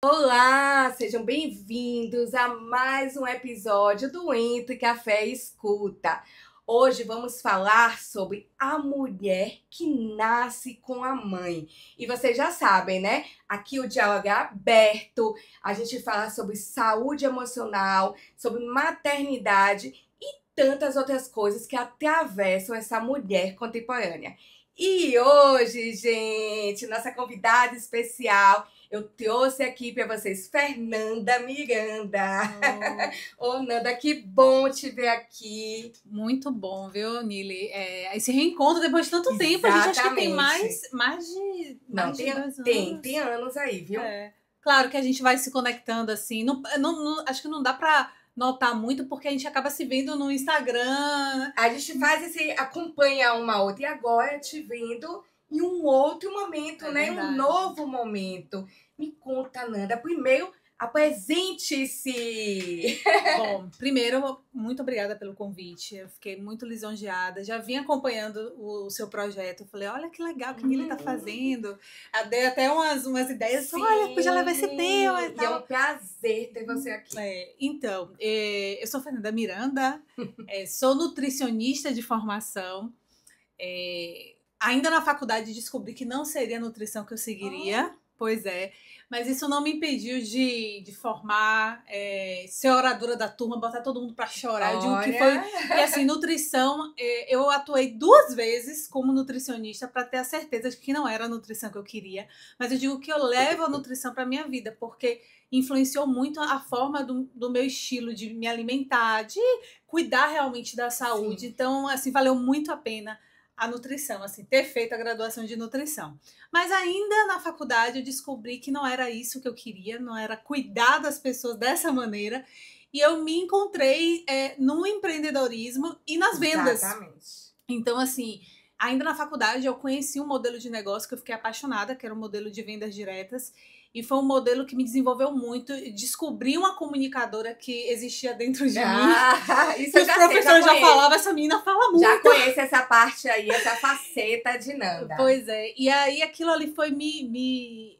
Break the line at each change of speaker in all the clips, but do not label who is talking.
Olá, sejam bem-vindos a mais um episódio do Entre Café e Escuta. Hoje vamos falar sobre a mulher que nasce com a mãe. E vocês já sabem, né? Aqui o diálogo é aberto, a gente fala sobre saúde emocional, sobre maternidade e tantas outras coisas que atravessam essa mulher contemporânea. E hoje, gente, nossa convidada especial, eu trouxe aqui para vocês Fernanda Miranda. Ô, Nanda, que bom te ver aqui.
Muito bom, viu, Nili? Esse reencontro depois de tanto tempo, a gente acha que tem mais de
Não,
2 anos.
tem anos aí, viu?
Claro que a gente vai se conectando assim. Acho que não dá pra notar muito, porque a gente acaba se vendo no Instagram.
A gente acompanha uma outra. E agora te vendo em um outro momento, né?
Verdade.
Um novo momento. Me conta, Nanda. Primeiro, apresente-se.
Bom, primeiro, muito obrigada pelo convite. Eu fiquei muito lisonjeada. Já vim acompanhando o seu projeto. Falei, olha que legal que Nili tá fazendo. Eu dei até umas ideias.
Sim.
Olha, podia levar esse tema e tal.
E é um prazer ter você aqui.
Então, eu sou Fernanda Miranda, sou nutricionista de formação. Ainda na faculdade descobri que não seria a nutrição que eu seguiria. Pois é. Mas isso não me impediu de formar, ser oradora da turma, botar todo mundo para chorar. Eu digo que foi. E assim, nutrição, eu atuei 2 vezes como nutricionista para ter a certeza de que não era a nutrição que eu queria. Mas eu digo que eu levo a nutrição para minha vida, porque influenciou muito a forma do meu estilo de me alimentar, de cuidar realmente da saúde.
Sim.
Então, assim, valeu muito a pena a nutrição, assim, ter feito a graduação de nutrição. Mas ainda na faculdade eu descobri que não era isso que eu queria, não era cuidar das pessoas dessa maneira. E eu me encontrei no empreendedorismo e nas vendas.
Exatamente.
Então, assim, ainda na faculdade eu conheci um modelo de negócio que eu fiquei apaixonada, que era o modelo de vendas diretas. E foi um modelo que me desenvolveu muito. Descobri uma comunicadora que existia dentro de mim.
Isso
que os professores já falavam, essa menina fala muito.
Já conheço essa parte aí, essa faceta de Nanda.
Pois é. E aí aquilo ali foi me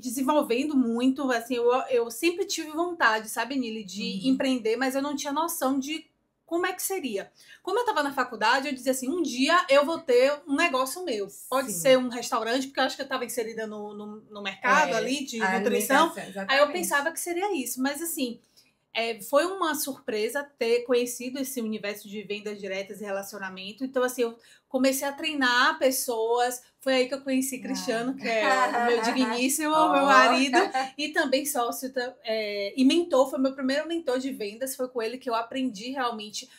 desenvolvendo muito. Assim, eu sempre tive vontade, sabe, Nili, de empreender, mas eu não tinha noção de como é que seria. Como eu estava na faculdade, eu dizia assim, um dia eu vou ter um negócio meu. Pode ser um restaurante, porque eu acho que eu estava inserida no mercado ali de nutrição. Aí eu pensava que seria isso. Mas assim, foi uma surpresa ter conhecido esse universo de vendas diretas e relacionamento. Então, assim, eu comecei a treinar pessoas. Foi aí que eu conheci Cristiano, que é o meu digníssimo, meu marido, e também sócio e mentor. Foi meu primeiro mentor de vendas. Foi com ele que eu aprendi realmente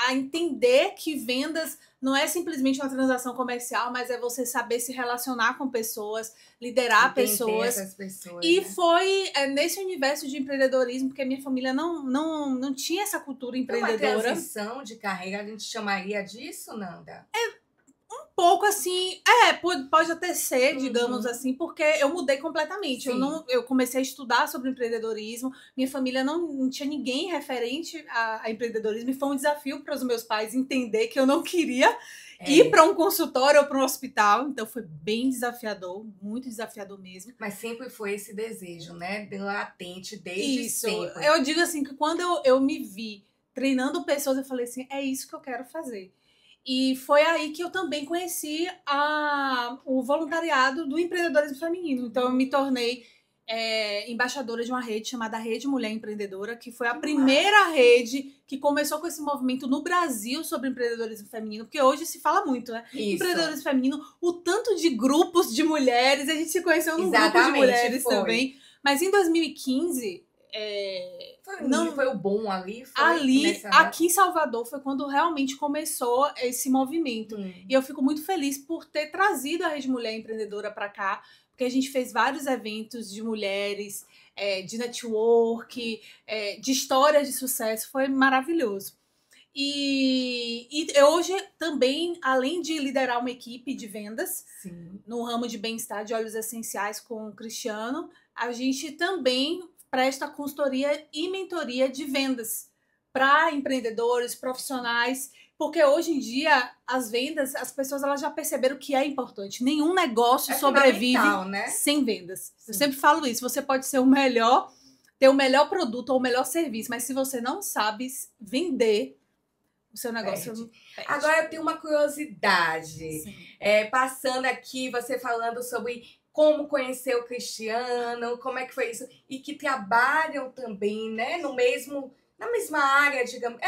a entender que vendas não é simplesmente uma transação comercial, mas é você saber se relacionar com pessoas, liderar pessoas.
Essas pessoas.
E foi nesse universo de empreendedorismo, porque a minha família não tinha essa cultura empreendedora.
Uma transição de carreira, a gente chamaria disso, Nanda?
Um pouco assim, pode até ser, digamos assim, porque eu mudei completamente. Eu comecei a estudar sobre empreendedorismo, minha família não tinha ninguém referente a empreendedorismo, e foi um desafio para os meus pais entender que eu não queria ir para um consultório ou para um hospital. Então foi bem desafiador, muito desafiador mesmo.
Mas sempre foi esse desejo, né? Latente desde sempre.
Eu digo assim, que quando eu me vi treinando pessoas, eu falei assim, é isso que eu quero fazer. E foi aí que eu também conheci o voluntariado do empreendedorismo feminino. Então, eu me tornei embaixadora de uma rede chamada Rede Mulher Empreendedora, que foi a primeira rede que começou com esse movimento no Brasil sobre empreendedorismo feminino, porque hoje se fala muito, né?
Isso.
Empreendedorismo feminino, o tanto de grupos de mulheres, a gente se conheceu num grupo de mulheres também. Mas em 2015...
foi o bom ali?
Aqui em Salvador foi quando realmente começou esse movimento. E eu fico muito feliz por ter trazido a Rede Mulher Empreendedora para cá, porque a gente fez vários eventos de mulheres, de network, de histórias de sucesso. Foi maravilhoso. E hoje também, além de liderar uma equipe de vendas, no ramo de bem-estar de óleos essenciais com o Cristiano, a gente também presta consultoria e mentoria de vendas para empreendedores, profissionais Porque hoje em dia, as vendas, as pessoas elas já perceberam que é importante. Nenhum negócio sobrevive
né?
sem vendas.
Sim.
Eu sempre falo isso. Você pode ser o melhor, ter o melhor produto ou o melhor serviço, mas se você não sabe vender, o seu negócio
Perde.
perde.
Agora eu tenho uma curiosidade. Passando aqui, você falando sobre como conhecer o Cristiano, como é que foi isso, e que trabalham também, né, na mesma área, digamos.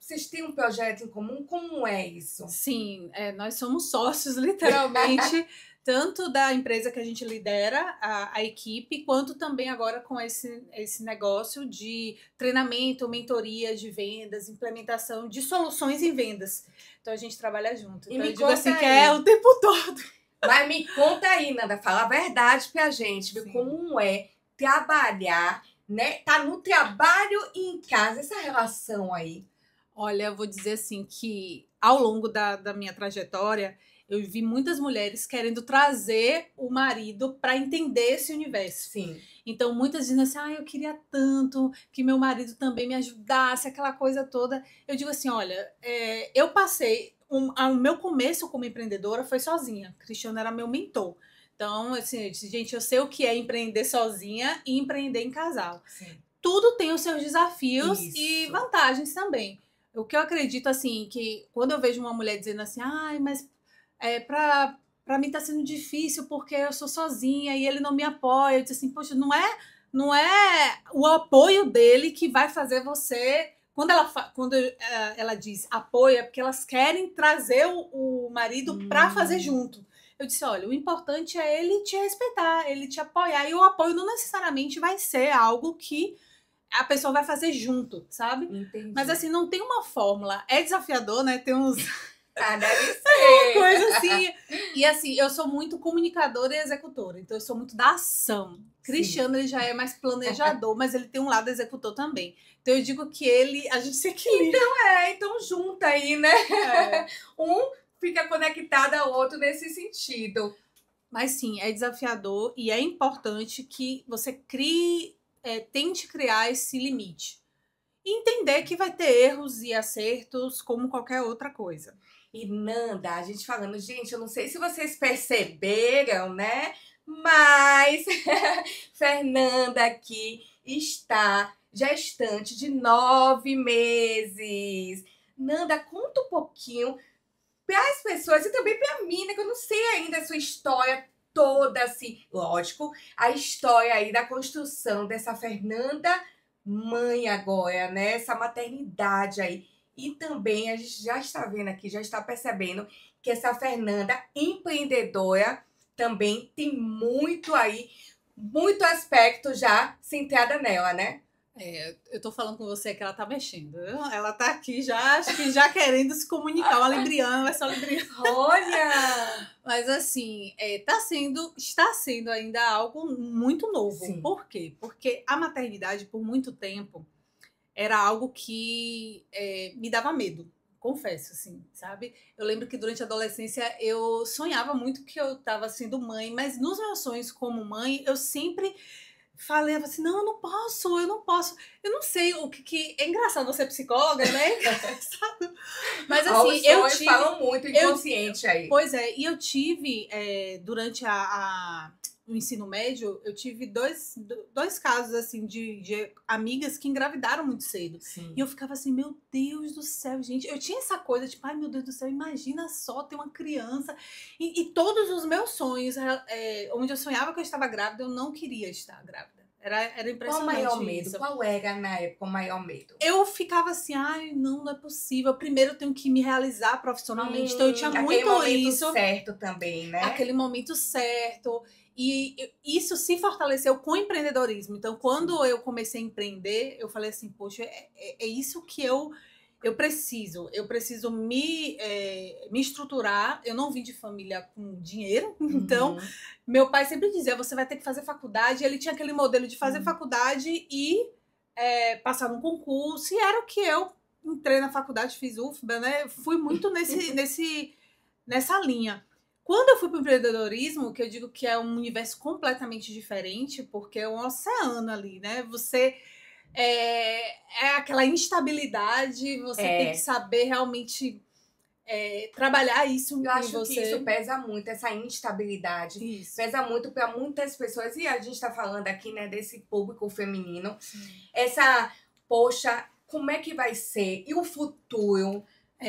Vocês têm um projeto em comum, como é isso?
Sim, nós somos sócios, literalmente, tanto da empresa que a gente lidera, a equipe, quanto também agora com esse negócio de treinamento, mentoria de vendas, implementação de soluções em vendas. Então a gente trabalha junto.
E
então
me
eu digo assim
conta
que
aí.
é o tempo todo.
Mas me conta aí, Nanda, fala a verdade pra gente, viu?
Sim.
Como é trabalhar, né? Tá no trabalho e em casa, essa relação aí.
Olha, eu vou dizer assim que ao longo da minha trajetória, eu vi muitas mulheres querendo trazer o marido para entender esse universo.
Sim.
Então, muitas dizem assim, eu queria tanto que meu marido também me ajudasse, aquela coisa toda. Eu digo assim, olha, eu passei, o meu começo como empreendedora foi sozinha. Cristiano era meu mentor. Então, assim, gente, eu sei o que é empreender sozinha e empreender em casal.
Sim.
Tudo tem os seus desafios
Isso.
e vantagens também. O que eu acredito, assim, que quando eu vejo uma mulher dizendo assim, mas para mim tá sendo difícil porque eu sou sozinha e ele não me apoia. Eu disse assim, poxa, não é o apoio dele que vai fazer você... Quando ela diz apoio, é porque elas querem trazer o marido para fazer junto. Eu disse, olha, o importante é ele te respeitar, ele te apoiar. E o apoio não necessariamente vai ser algo que a pessoa vai fazer junto, sabe?
Entendi.
Mas assim, não tem uma fórmula. É desafiador, né? Tem uns...
deve ser.
coisa assim. E assim, eu sou muito comunicadora e executora. Então, eu sou muito da ação. Cristiano, ele já é mais planejador, mas ele tem um lado executor também. Então, eu digo que a gente se equilibra.
Então junta aí, né? Um fica conectado ao outro nesse sentido.
Mas sim, é desafiador e é importante que você tente criar esse limite. E entender que vai ter erros e acertos como qualquer outra coisa.
E Nanda, a gente falando, gente, eu não sei se vocês perceberam, né? Mas Fernanda aqui está gestante de 9 meses. Nanda, conta um pouquinho para as pessoas e também para mim, né? Que eu não sei ainda a sua história toda, assim. Lógico, a história aí da construção dessa Fernanda mãe agora, né? Essa maternidade aí. E também a gente já está vendo aqui, já está percebendo que essa Fernanda empreendedora também tem muito aí, muito aspecto já centrada nela, né?
Eu tô falando com você que ela tá mexendo. Ela tá aqui já, acho que já querendo se comunicar. Uma libriana, vai ser uma libriana.
Olha!
Mas assim, está sendo ainda algo muito novo.
Sim.
Por quê? Porque a maternidade, por muito tempo, era algo que me dava medo. Confesso, assim, sabe? Eu lembro que durante a adolescência eu sonhava muito que eu estava sendo mãe, mas nos meus sonhos como mãe, eu sempre falei assim, não, eu não posso. Eu não sei o que é engraçado você é psicóloga, né? Mas assim,
Os sonhos falam muito inconsciente aí.
Pois é, e eu tive, durante o ensino médio, eu tive dois casos, assim, de amigas que engravidaram muito cedo.
Sim.
E eu ficava assim, meu Deus do céu, gente. Eu tinha essa coisa, tipo, ai, meu Deus do céu, imagina só ter uma criança. E todos os meus sonhos, onde eu sonhava que eu estava grávida, eu não queria estar grávida. Era impressionante.
Qual o maior medo?
Isso.
Qual era, na época, o maior medo?
Eu ficava assim, ai, não é possível. Primeiro eu tenho que me realizar profissionalmente. Então eu tinha muito
aquele momento
isso.
certo também, né?
Aquele momento certo. E isso se fortaleceu com o empreendedorismo. Então, quando eu comecei a empreender, eu falei assim, poxa, é isso que eu preciso. Eu preciso me estruturar. Eu não vim de família com dinheiro. Então, meu pai sempre dizia, você vai ter que fazer faculdade. Ele tinha aquele modelo de fazer faculdade e passar num concurso. E era o que eu entrei na faculdade, fiz UFBA, né? Fui muito nessa linha. Quando eu fui para o empreendedorismo, que eu digo que é um universo completamente diferente, porque é um oceano ali, né? Você é aquela instabilidade, você tem que saber realmente trabalhar isso
Eu
em
acho
você.
que isso pesa muito, essa instabilidade.
Isso.
Pesa muito para muitas pessoas. E a gente está falando aqui, né, desse público feminino.
Sim.
Poxa, como é que vai ser? E o futuro?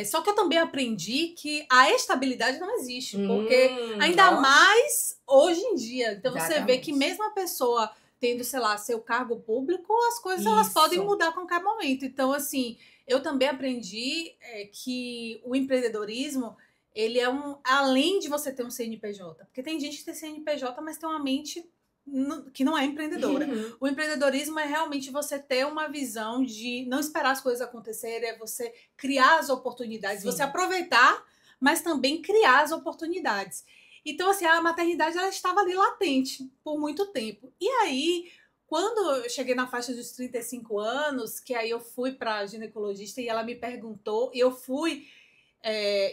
Só que eu também aprendi que a estabilidade não existe. Porque ainda mais hoje em dia. Então você vê que mesmo a pessoa tendo, sei lá, seu cargo público, as coisas elas podem mudar a qualquer momento. Então, assim, eu também aprendi que o empreendedorismo, ele é além de você ter um CNPJ. Porque tem gente que tem CNPJ, mas tem uma mente que não é empreendedora. O empreendedorismo é realmente você ter uma visão de não esperar as coisas acontecerem, é você criar as oportunidades, você aproveitar, mas também criar as oportunidades. Então, assim, a maternidade ela estava ali latente por muito tempo. E aí, quando eu cheguei na faixa dos 35 anos, que aí eu fui para a ginecologista e ela me perguntou, e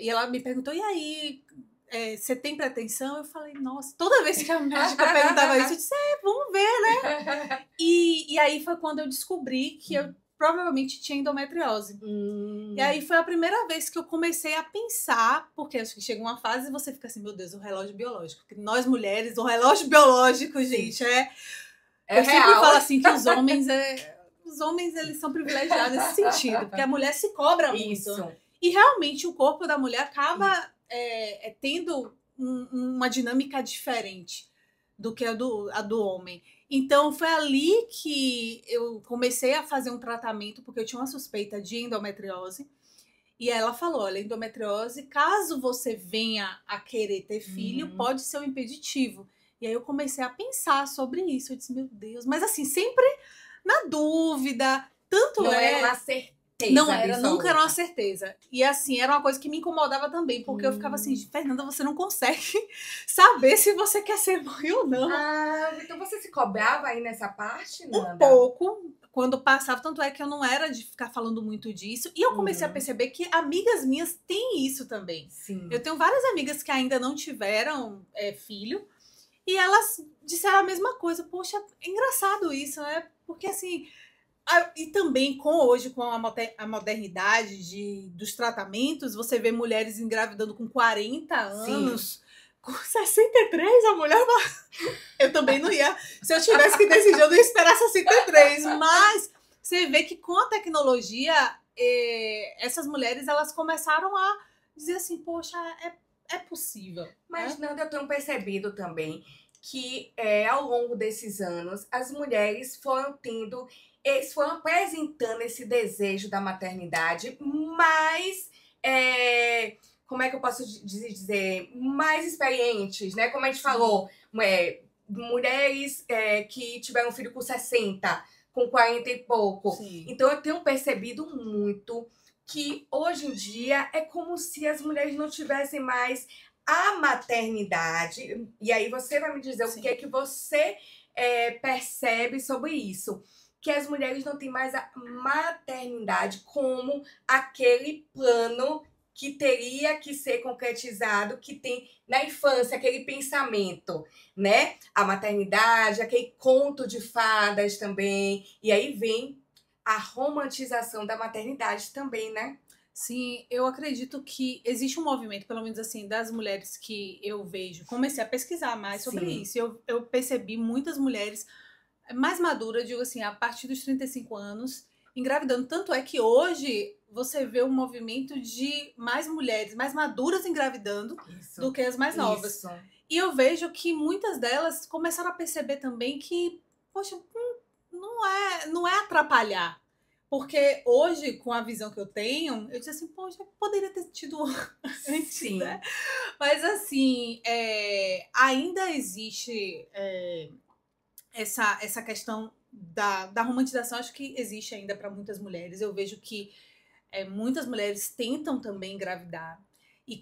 ela me perguntou, e aí, você tem pretensão? Eu falei, nossa, toda vez que a médica perguntava isso, eu disse, vamos ver, né? E aí foi quando eu descobri que eu provavelmente tinha endometriose. E aí foi a primeira vez que eu comecei a pensar, porque acho que chega uma fase e você fica assim, meu Deus, o relógio biológico. Porque nós mulheres, o relógio biológico, gente, eu
real.
sempre falo assim que os homens eles são privilegiados nesse sentido, porque a mulher se cobra muito. E realmente o corpo da mulher acaba tendo uma dinâmica diferente do que a do homem. Então, foi ali que eu comecei a fazer um tratamento, porque eu tinha uma suspeita de endometriose. E ela falou, olha, endometriose, caso você venha a querer ter filho, pode ser um impeditivo. E aí eu comecei a pensar sobre isso. Eu disse, meu Deus. Mas assim, sempre na dúvida.
Não era uma certeza.
Não era, nunca era uma certeza. E assim, era uma coisa que me incomodava também, porque eu ficava assim, Fernanda, você não consegue saber se você quer ser mãe ou não.
Então você se cobrava aí nessa parte, Nanda?
Um pouco, quando passava, tanto é que eu não era de ficar falando muito disso. E eu comecei a perceber que amigas minhas têm isso também.
Sim.
Eu tenho várias amigas que ainda não tiveram filho, e elas disseram a mesma coisa. Poxa, é engraçado isso, né? Porque assim... E também hoje, com a modernidade dos tratamentos, você vê mulheres engravidando com 40 anos,
Sim.
com 63, a mulher... Eu também não ia... Se eu tivesse que decidir, eu não ia esperar 63. Mas você vê que com a tecnologia, essas mulheres elas começaram a dizer assim, poxa, é possível.
Mas, Nanda, eu tenho percebido também que ao longo desses anos, as mulheres foram apresentando esse desejo da maternidade mais, como é que eu posso dizer, mais experientes, né? Como a gente falou, mulheres que tiveram filho com 60, com 40 e pouco.
Sim.
Então eu tenho percebido muito que hoje em dia é como se as mulheres não tivessem mais a maternidade. E aí você vai me dizer o que é que você percebe sobre isso. Que as mulheres não têm mais a maternidade como aquele plano que teria que ser concretizado, que tem na infância, aquele pensamento, né? A maternidade, aquele conto de fadas também. E aí vem a romantização da maternidade também, né?
Sim, eu acredito que existe um movimento, pelo menos assim, das mulheres que eu vejo. Comecei a pesquisar mais sobre isso. Eu percebi muitas mulheres mais maduras, digo assim, a partir dos 35 anos, engravidando. Tanto é que hoje você vê um movimento de mais mulheres mais maduras engravidando do que as mais novas.
Isso.
E eu vejo que muitas delas começaram a perceber também que, poxa, não é atrapalhar. Porque hoje, com a visão que eu tenho, eu disse assim, poxa, poderia ter tido antes,
Sim.
né? Mas assim, ainda existe essa questão da romantização, acho que existe ainda para muitas mulheres. Eu vejo que muitas mulheres tentam também engravidar. E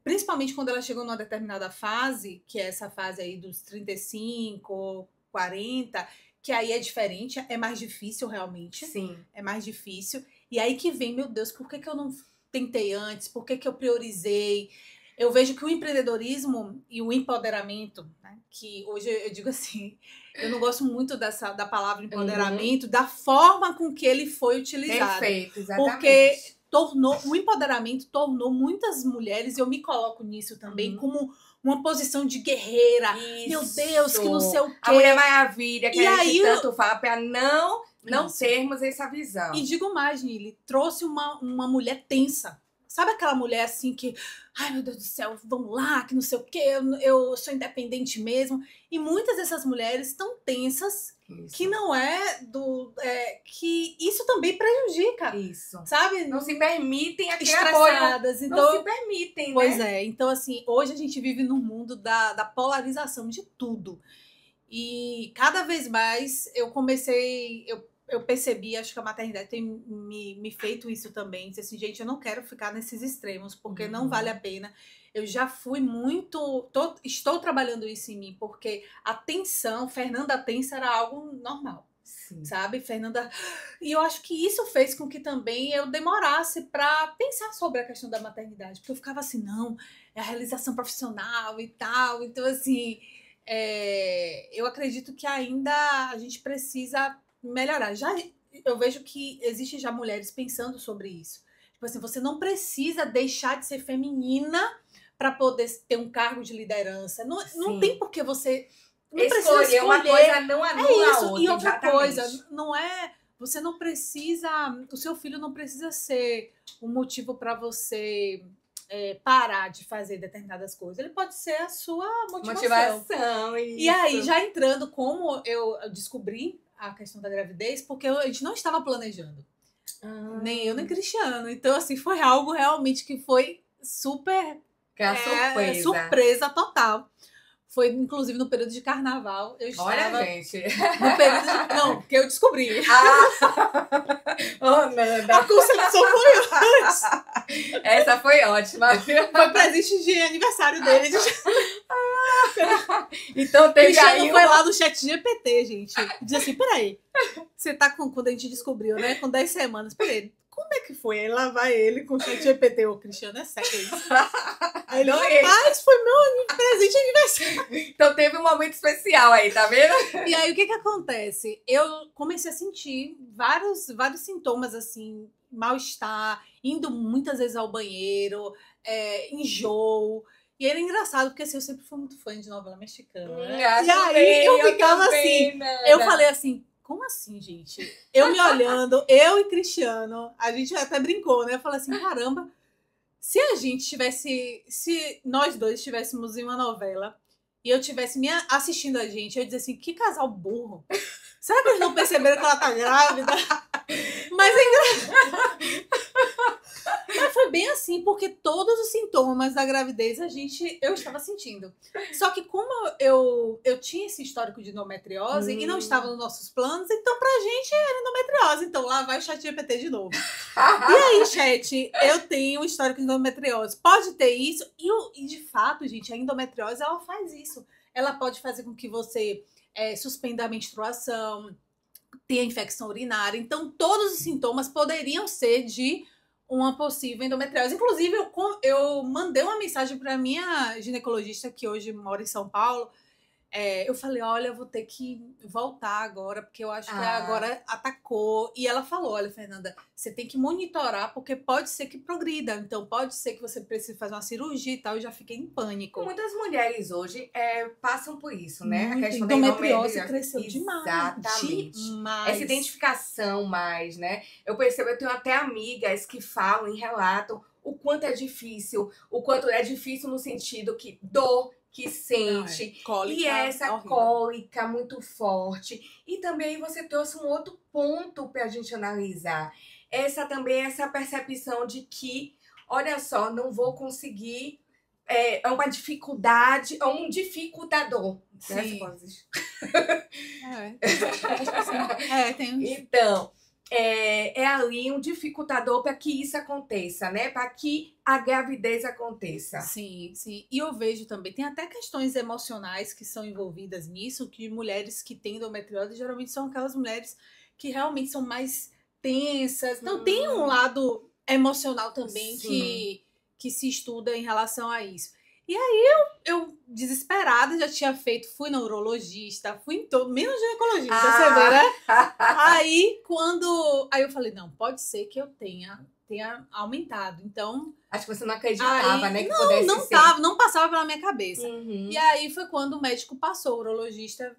principalmente quando elas chegam numa determinada fase, que é essa fase aí dos 35, 40... que aí é diferente, é mais difícil realmente.
Sim.
É mais difícil. E aí que vem, meu Deus, por que eu não tentei antes? Por que eu priorizei? Eu vejo que o empreendedorismo e o empoderamento, né, que hoje eu digo assim, eu não gosto muito da palavra empoderamento, da forma com que ele foi utilizado.
Perfeito, exatamente.
Porque o empoderamento tornou muitas mulheres, e eu me coloco nisso também, como uma posição de guerreira.
Isso.
Meu Deus, que não sei o quê.
A Mulher Maravilha, que
E
a gente
aí
tanto fala para não
Isso.
termos essa visão.
E digo mais, Nili, trouxe uma mulher tensa. Sabe aquela mulher assim que, ai meu Deus do céu, vamos lá, que não sei o quê, eu sou independente mesmo. E muitas dessas mulheres estão tensas, que não que isso também prejudica.
Isso.
Sabe?
Não se permitem aquele apoio.
Estressadas. Então,
não se permitem,
pois
né?
Então, assim, hoje a gente vive num mundo da polarização de tudo. E cada vez mais eu percebi, acho que a maternidade tem me feito isso também. Disse assim, gente, eu não quero ficar nesses extremos, porque não vale a pena. Eu já fui estou trabalhando isso em mim, porque a tensão, Fernanda tensa era algo normal. Sim. Sabe, Fernanda? E eu acho que isso fez com que também eu demorasse para pensar sobre a questão da maternidade, porque eu ficava assim, não, é a realização profissional e tal. Então, assim, eu acredito que ainda a gente precisa melhorar. Eu vejo que existem já mulheres pensando sobre isso. Tipo assim, você não precisa deixar de ser feminina para poder ter um cargo de liderança. Não tem por que você não precisa escolher.
Uma coisa não anula a outra.
E outra coisa, você não precisa, o seu filho não precisa ser um motivo para você parar de fazer determinadas coisas. Ele pode ser a sua motivação.
Isso.
E aí, já entrando, como eu descobri a questão da gravidez, porque a gente não estava planejando. Nem eu, nem Cristiano. Então, assim, foi algo realmente que foi super... surpresa total. Foi, inclusive, no período de carnaval. Eu estava...
Olha, gente.
No período de... Não, porque eu descobri.
Oh, Nanda.
A concepção foi antes.
Essa foi ótima.
Foi presente de aniversário dele.
Então teve
Cristiano foi lá no chat GPT, gente. Diz assim, peraí. Você tá quando a gente descobriu, né? Com 10 semanas. Peraí. Como é que foi? Aí lá vai ele com o chat GPT. Ô, Cristiano, é sério isso? Aí ele, rapaz, foi meu presente de aniversário.
Então teve um momento especial aí, tá vendo?
E aí, o que acontece? Eu comecei a sentir vários sintomas, assim, mal-estar, indo muitas vezes ao banheiro, enjoo. E era engraçado, porque assim, eu sempre fui muito fã de novela mexicana. Né? E aí eu ficava assim, eu falei assim, como assim, gente? Eu me olhando, eu e Cristiano, a gente até brincou, né? Eu falei assim, caramba, se nós dois estivéssemos em uma novela e eu tivesse assistindo a gente, eu ia dizer assim, que casal burro. Será que eles não perceberam que ela tá grávida? Mas é engraçado. Mas foi bem assim, porque todos os sintomas da gravidez eu estava sentindo. Só que como eu tinha esse histórico de endometriose e não estava nos nossos planos, então pra gente era endometriose. Então lá vai o chat GPT de novo. E aí, chat, eu tenho um histórico de endometriose. Pode ter isso? E de fato, gente, a endometriose, ela faz isso. Ela pode fazer com que você suspenda a menstruação, tenha infecção urinária. Então, todos os sintomas poderiam ser de uma possível endometriose. Inclusive, eu mandei uma mensagem para minha ginecologista, que hoje mora em São Paulo. Eu falei, olha, eu vou ter que voltar agora, porque eu acho que agora atacou. E ela falou, olha, Fernanda, você tem que monitorar, porque pode ser que progrida. Então, pode ser que você precise fazer uma cirurgia e tal. Eu já fiquei em pânico.
Muitas mulheres hoje passam por isso, né?
A questão da endometriose cresceu demais.
Exatamente. Essa identificação mais, né? Eu percebo, eu tenho até amigas que falam e relatam o quanto é difícil no sentido que dor, que sente,
cólica,
e essa cólica muito forte. E também você trouxe um outro ponto para a gente analisar. Essa percepção de que, olha só, não vou conseguir, é uma dificuldade, é um dificultador.
Sim.
Né?
Tem.
Então, é ali um dificultador para que isso aconteça, né? Para que a gravidez aconteça.
Sim, sim. E eu vejo também, tem até questões emocionais que são envolvidas nisso, que mulheres que têm endometriose geralmente são aquelas mulheres que realmente são mais tensas. Então, tem um lado emocional também que se estuda em relação a isso. E aí eu desesperada, já tinha feito, fui na urologista, fui em todo, menos ginecologista, você vê, né? Aí eu falei, não, pode ser que eu tenha aumentado. Então,
acho que você não acreditava, né, que pudesse
não
ser.
tava, não passava pela minha cabeça.
Uhum.
E aí foi quando o médico passou, o urologista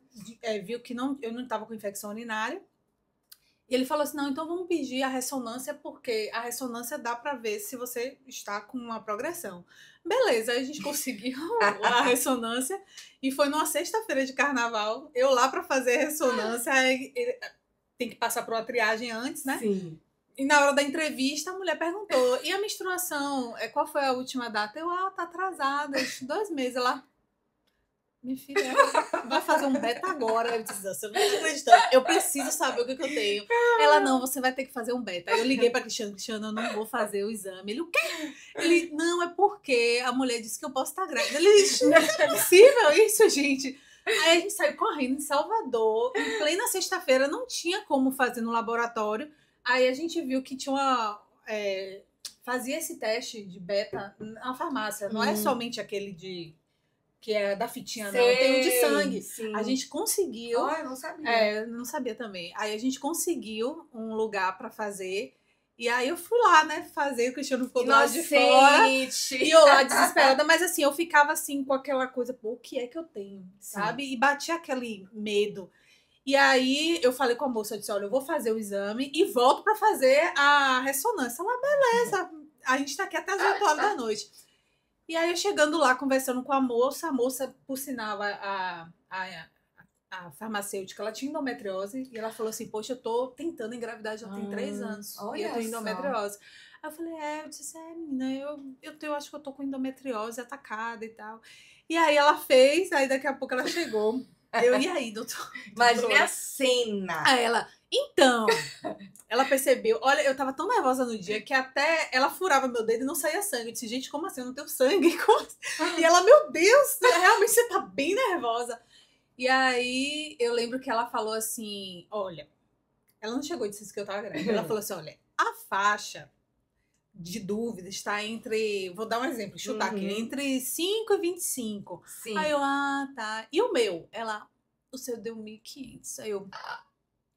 viu que eu não estava com infecção urinária. E ele falou assim, não, então vamos pedir a ressonância, porque a ressonância dá para ver se você está com uma progressão. Beleza, aí a gente conseguiu a ressonância e foi numa sexta-feira de carnaval, eu lá para fazer a ressonância, tem que passar por uma triagem antes, né?
Sim.
E na hora da entrevista, a mulher perguntou, e a menstruação, qual foi a última data? Tá atrasada, 2 meses. Ela, minha filha, vai fazer um beta agora. Eu disse, você não tá acreditando, eu preciso saber o que eu tenho. Ela, não, você vai ter que fazer um beta. Aí eu liguei pra Cristiano, eu não vou fazer o exame. Ele, o quê? Ele, não, é porque a mulher disse que eu posso estar grávida. Ele, não é possível isso, gente. Aí a gente saiu correndo em Salvador, em plena sexta-feira, não tinha como fazer no laboratório. Aí a gente viu que tinha fazia esse teste de beta na farmácia. Não é somente aquele que é da fitinha, não. Tem o de sangue.
Sim.
A gente conseguiu.
Eu não sabia.
Não sabia também. Aí a gente conseguiu um lugar para fazer. E aí eu fui lá, né, fazer. O Cristiano ficou do lado de fora. E eu lá desesperada. Mas assim, eu ficava assim com aquela coisa, pô, o que é que eu tenho? Sabe? E batia aquele medo. E aí eu falei com a moça, eu disse, olha, eu vou fazer o exame e volto para fazer a ressonância. Ela, beleza, a gente tá aqui até as 8 horas da noite. E aí eu chegando lá, conversando com a moça, por sinal, a farmacêutica, ela tinha endometriose, e ela falou assim, poxa, eu tô tentando engravidar já tem 3 anos, e eu tenho endometriose. Aí eu falei, eu disse, menina, eu acho que eu tô com endometriose atacada e tal. E aí ela fez, aí daqui a pouco ela chegou. E aí, doutor?
Imagine a cena.
Aí ela, então, ela percebeu, olha, eu tava tão nervosa no dia que até ela furava meu dedo e não saía sangue. Eu disse, gente, como assim? Eu não tenho sangue? E ela, meu Deus, realmente você tá bem nervosa. E aí eu lembro que ela falou assim, olha, ela não chegou e disse que eu tava grávida. Ela falou assim, olha, a faixa de dúvida está entre, vou dar um exemplo, chutar aqui, entre 5 e 25.
Sim.
Aí eu, tá. E o meu? Ela, o seu deu 1.500. Aí eu,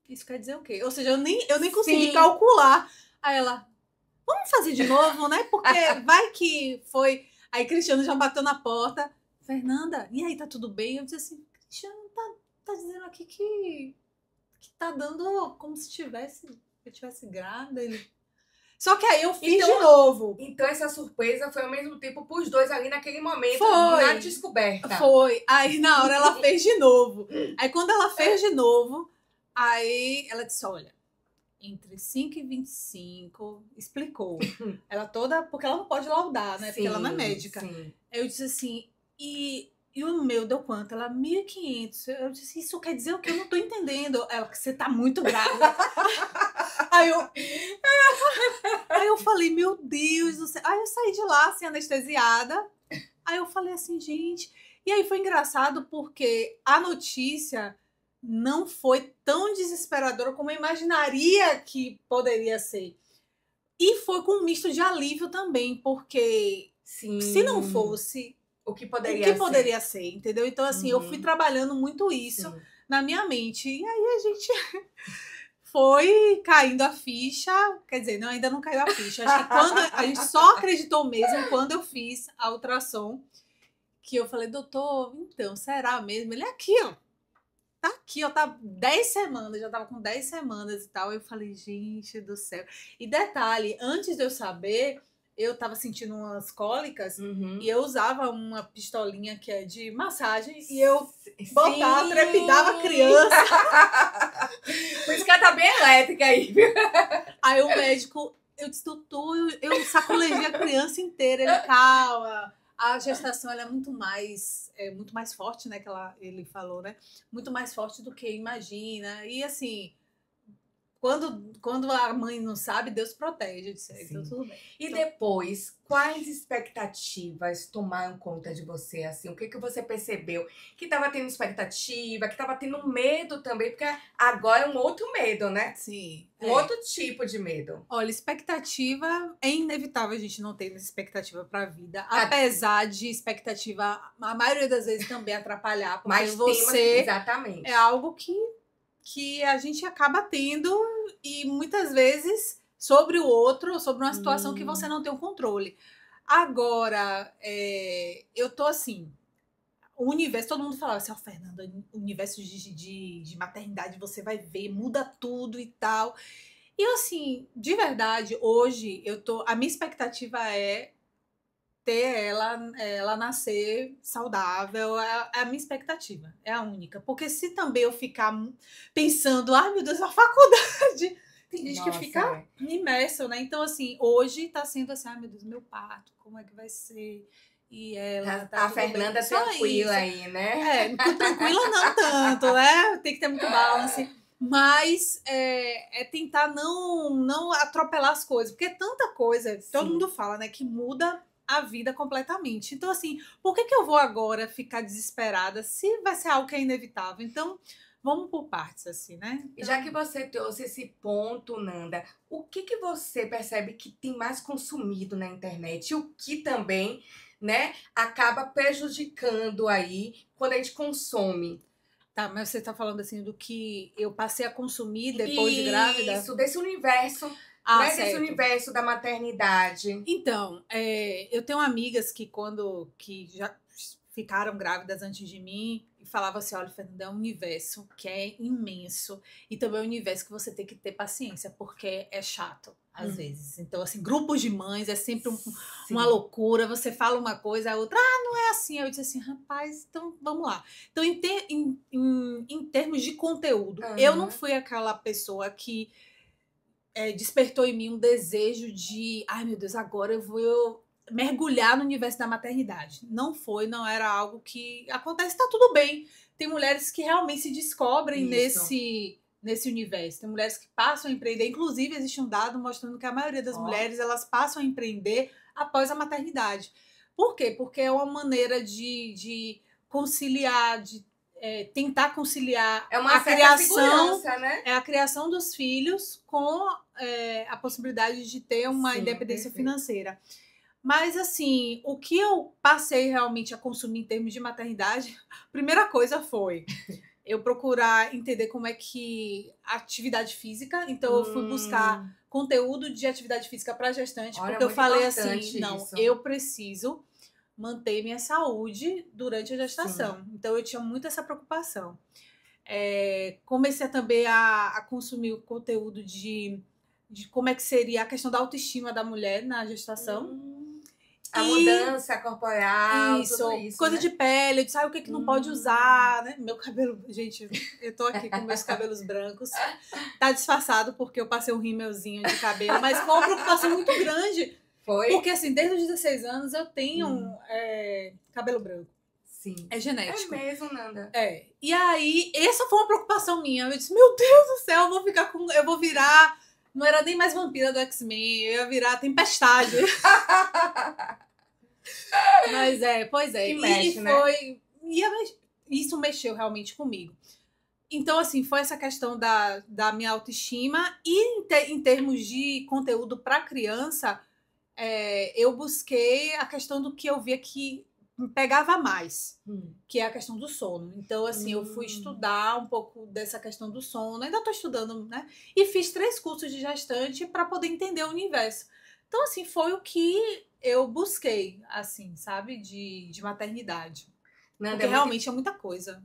isso quer dizer o quê? Ou seja, eu nem consegui calcular. Aí ela, vamos fazer de novo, né? Porque vai que foi. Aí Cristiano já bateu na porta. Fernanda, e aí, tá tudo bem? Eu disse assim, Cristiano, tá dizendo aqui que tá dando como se eu tivesse grávida. Ele... Só que aí eu fiz de novo.
Então essa surpresa foi ao mesmo tempo pros dois ali naquele momento,
foi.
na descoberta.
Foi. Aí na hora ela fez de novo. Aí quando ela fez de novo, aí ela disse, olha, entre 5 e 25, explicou. Ela toda, porque ela não pode laudar, né? Sim, porque ela não é médica. Sim. Eu disse assim, e o meu deu quanto? Ela, 1.500. Eu disse, isso quer dizer o que? Eu não tô entendendo. Ela, que você tá muito grávida. Aí eu falei, meu Deus do céu. Aí eu saí de lá, assim, anestesiada. Aí eu falei assim, gente... E aí foi engraçado porque a notícia não foi tão desesperadora como eu imaginaria que poderia ser. E foi com um misto de alívio também, porque se não fosse... O que poderia ser, entendeu? Então, assim, eu fui trabalhando muito isso na minha mente. E aí a gente foi caindo a ficha. Quer dizer, ainda não caiu a ficha. Acho que quando a gente só acreditou mesmo quando eu fiz a ultrassom, que eu falei, doutor, então, será mesmo? Ele é aqui, ó. Tá aqui, ó, tá 10 semanas, já tava com 10 semanas e tal. Eu falei, gente do céu. E detalhe, antes de eu saber... Eu tava sentindo umas cólicas e eu usava uma pistolinha que é de massagem e eu botava, trepidava a criança.
Por isso que ela tá bem elétrica aí.
Aí o médico, eu disse, doutor, eu sacolejei a criança inteira. Ele, calma, a gestação ela é muito mais forte, né, que ele falou, né? Muito mais forte do que imagina. E assim... quando a mãe não sabe, Deus protege. Eu disse, então tudo bem.
E depois, quais expectativas tomaram conta de você, assim? O que você percebeu? Que estava tendo expectativa, que estava tendo medo também, porque agora é um outro medo, né?
Sim.
Um outro tipo de medo.
Olha, expectativa é inevitável a gente não ter expectativa para a vida, apesar de expectativa, a maioria das vezes também atrapalhar, porque
Mas
você
exatamente.
é algo que a gente acaba tendo e muitas vezes sobre o outro, sobre uma situação que você não tem o controle. Agora, eu tô assim, o universo, todo mundo falava assim, Fernanda, o universo de maternidade você vai ver, muda tudo e tal. E assim, de verdade, hoje a minha expectativa é ter ela nascer saudável, é a minha expectativa, é a única. Porque se também eu ficar pensando, ai meu Deus, a faculdade, tem gente que fica imersa, né? Então, assim, hoje tá sendo assim, ai meu Deus, meu parto, como é que vai ser? E ela tá
a Fernanda
bem.
tranquila aí, né?
Tranquila não tanto, né? Tem que ter muito balance. Mas é tentar não atropelar as coisas, porque é tanta coisa, todo mundo fala, né, que muda a vida completamente. Então, assim, por que eu vou agora ficar desesperada se vai ser algo que é inevitável? Então, vamos por partes, assim, né? Então...
Já que você trouxe esse ponto, Nanda, o que você percebe que tem mais consumido na internet? E o que também, né, acaba prejudicando aí quando a gente consome?
Tá, mas você tá falando assim do que eu passei a consumir depois de grávida?
Isso, desse universo, né? Desse universo da maternidade.
Então, eu tenho amigas que que já ficaram grávidas antes de mim e falavam assim, olha, Fernanda, é um universo que é imenso e também é um universo que você tem que ter paciência, porque é chato, às vezes. Então, assim, grupos de mães é sempre uma loucura, você fala uma coisa, a outra, não é assim. Eu disse assim, rapaz, então vamos lá. Então, em termos de conteúdo, eu não fui aquela pessoa que despertou em mim um desejo de, ai meu Deus, agora eu vou mergulhar no universo da maternidade. Não era algo que acontece, tá tudo bem. Tem mulheres que realmente se descobrem nesse universo. Tem mulheres que passam a empreender. Inclusive, existe um dado mostrando que a maioria das mulheres, elas passam a empreender após a maternidade. Por quê? Porque é uma maneira de conciliar, de tentar conciliar
a criação, né?
A criação dos filhos com a possibilidade de ter uma independência financeira. Mas, assim, o que eu passei realmente a consumir em termos de maternidade, a primeira coisa foi eu procurar entender como é que a atividade física. Então, eu fui buscar conteúdo de atividade física para gestante, porque eu falei assim, não, eu preciso manter minha saúde durante a gestação. Então, eu tinha muito essa preocupação. Comecei também a consumir o conteúdo de como é que seria a questão da autoestima da mulher na gestação.
A mudança corporal, tudo isso,
coisa de pele, eu disse, o que não pode usar, né? Meu cabelo, gente, eu tô aqui com meus cabelos brancos, tá disfarçado porque eu passei um rímelzinho de cabelo, mas foi uma preocupação muito grande.
Foi?
Porque, assim, desde os 16 anos eu tenho cabelo branco.
Sim.
É genético.
É mesmo, Nanda.
E aí, essa foi uma preocupação minha. Eu disse, meu Deus do céu, eu vou virar... Não era nem mais vampira do X-Men, eu ia virar Tempestade. Mas pois é.
Que mexe, né?
Isso mexeu realmente comigo. Então, assim, foi essa questão da minha autoestima. E em termos de conteúdo para criança, eu busquei a questão do que eu via que me pegava mais, que é a questão do sono. Então, assim, eu fui estudar um pouco dessa questão do sono, ainda estou estudando, né? E fiz 3 cursos de gestante para poder entender o universo. Então, assim, foi o que eu busquei, assim, sabe? De maternidade. Nanda, porque realmente é muita coisa.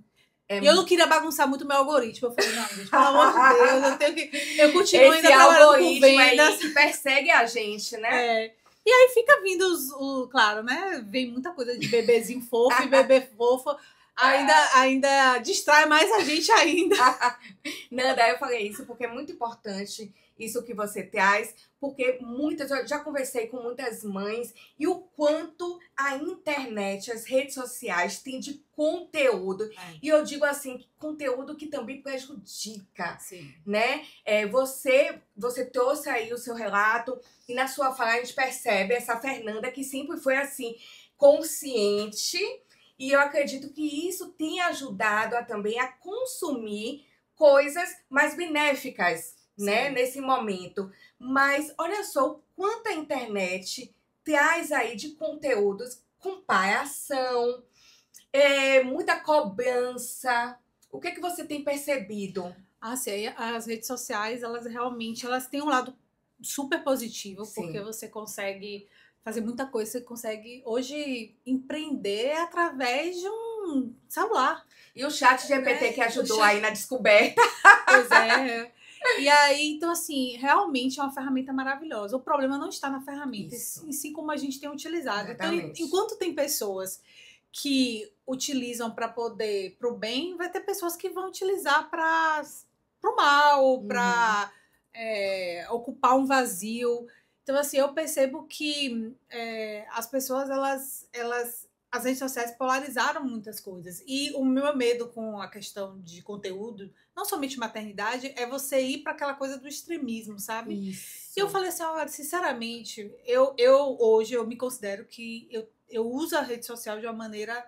E eu não queria bagunçar muito meu algoritmo. Eu falei, não, gente, pelo amor de Deus, eu tenho que... Eu continuo ainda trabalhando com vendas.
Aí que persegue a gente, né?
E aí fica vindo claro, né? Vem muita coisa de bebezinho fofo e bebê fofo. ainda distrai mais a gente ainda.
Nanda, eu falei isso porque é muito importante isso que você traz, porque eu já conversei com muitas mães e o quanto a internet, as redes sociais têm de conteúdo. E eu digo assim, conteúdo que também prejudica,
Sim.
né? Você trouxe aí o seu relato e na sua fala a gente percebe essa Fernanda que sempre foi assim, consciente, e eu acredito que isso tem ajudado também a consumir coisas mais benéficas, né, nesse momento. Mas olha só o quanto a internet traz aí de conteúdos, comparação, muita cobrança. O que você tem percebido?
Sim, as redes sociais, elas têm um lado super positivo,
Sim.
porque você consegue fazer muita coisa, você consegue hoje empreender através de um celular.
E o ChatGPT que ajudou aí na descoberta.
Pois é. E aí, então, assim, realmente é uma ferramenta maravilhosa. O problema não está na ferramenta, e sim como a gente tem utilizado.
Exatamente.
Então, enquanto tem pessoas que utilizam para o bem, vai ter pessoas que vão utilizar para o mal, para ocupar um vazio. Então, assim, eu percebo que as pessoas, as redes sociais polarizaram muitas coisas. E o meu medo com a questão de conteúdo, não somente maternidade, é você ir para aquela coisa do extremismo, sabe?
Isso.
E eu falei assim, olha, sinceramente, hoje eu me considero que eu uso a rede social de uma maneira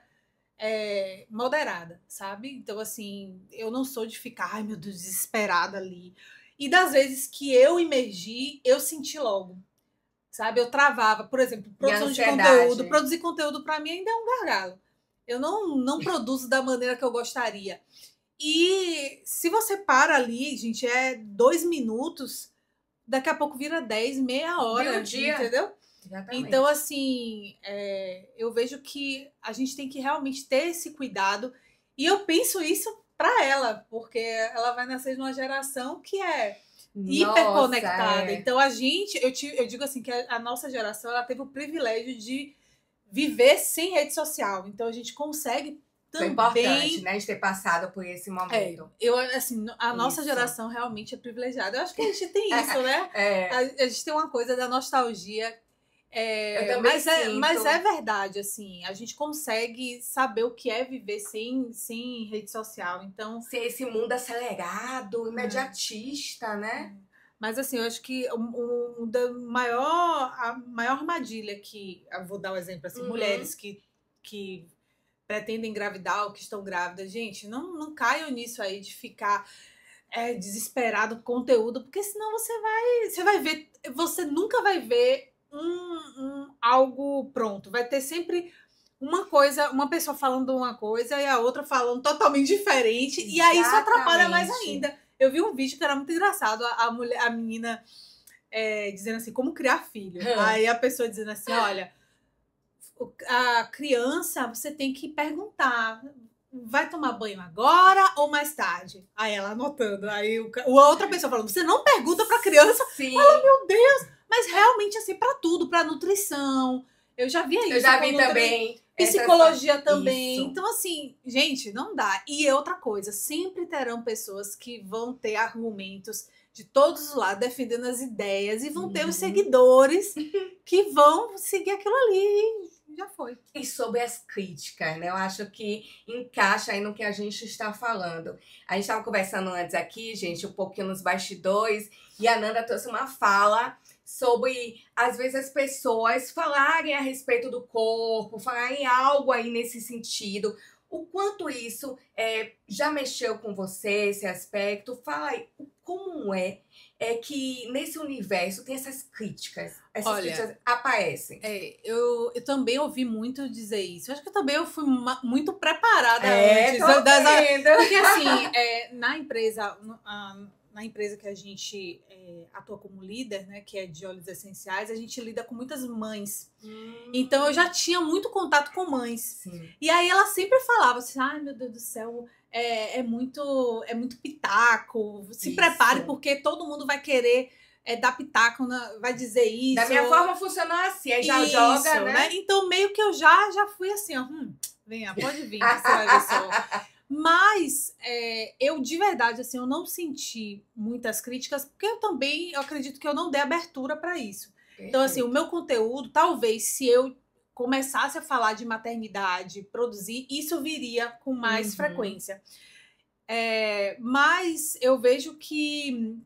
moderada, sabe? Então, assim, eu não sou de ficar, ai meu Deus, desesperada ali. E das vezes que eu imergi, eu senti logo. Sabe, eu travava, por exemplo, produção de conteúdo. Produzir conteúdo para mim ainda é um gargalo. Eu não produzo da maneira que eu gostaria. E se você para ali, gente, 2 minutos, daqui a pouco vira 10, meia hora.
Vira o dia.
Entendeu?
Exatamente.
Então, assim, eu vejo que a gente tem que realmente ter esse cuidado. E eu penso isso para ela, porque ela vai nascer de uma geração que é hiperconectada. Então, eu digo assim, que a nossa geração, ela teve o privilégio de viver sem rede social. Então, a gente consegue também...
Foi importante, né, de ter passado por esse momento.
A nossa geração realmente é privilegiada. Eu acho que a gente tem isso, né? A gente tem uma coisa da nostalgia.
Eu também sinto.
Mas é verdade, assim, a gente consegue saber o que é viver sem rede social. Então,
sem esse mundo acelerado, imediatista, né?
Mas assim, eu acho que a maior armadilha que, eu vou dar um exemplo assim, mulheres que pretendem engravidar ou que estão grávidas, gente, não caiam nisso aí de ficar desesperado com conteúdo, porque senão você vai ver, você nunca vai ver algo pronto. Vai ter sempre uma pessoa falando uma coisa e a outra falando totalmente diferente. Exatamente. E aí isso atrapalha mais ainda. Eu vi um vídeo que era muito engraçado, a menina dizendo assim, como criar filho. Aí a pessoa dizendo assim, olha, a criança, você tem que perguntar, vai tomar banho agora ou mais tarde? Aí ela anotando, aí a outra pessoa falando, você não pergunta pra criança?
Sim.
Fala, meu Deus! Mas realmente, assim, pra tudo, pra nutrição. Eu já vi isso.
Eu já vi também.
Psicologia também. Isso. Então, assim, gente, não dá. E outra coisa, sempre terão pessoas que vão ter argumentos de todos os lados, defendendo as ideias, e vão ter os seguidores que vão seguir aquilo ali. Já foi.
E sobre as críticas, né? Eu acho que encaixa aí no que a gente está falando. A gente estava conversando antes aqui, gente, um pouquinho nos bastidores, e a Nanda trouxe uma fala sobre, às vezes, as pessoas falarem a respeito do corpo, falarem algo aí nesse sentido. O quanto isso já mexeu com você, esse aspecto? Fala aí, como é que nesse universo tem essas críticas? Essas críticas aparecem.
Eu também ouvi muito dizer isso. Eu acho que também eu fui muito preparada antes. Porque assim, na empresa que a gente atua como líder, né, que é de óleos essenciais, a gente lida com muitas mães. Então eu já tinha muito contato com mães.
Sim.
E aí ela sempre falava assim, ai meu Deus do céu, é muito pitaco, se prepare porque todo mundo vai querer dar pitaco, vai dizer isso.
Da minha forma funcionou assim, aí já joga, né?
Então meio que eu já fui assim, ó, Venha, pode vir, que você vai ver só. Mas eu, de verdade, assim, eu não senti muitas críticas, porque eu acredito que eu não dei abertura para isso.
Perfeito.
Então, assim, o meu conteúdo, talvez, se eu começasse a falar de maternidade, produzir, isso viria com mais frequência. Mas eu vejo que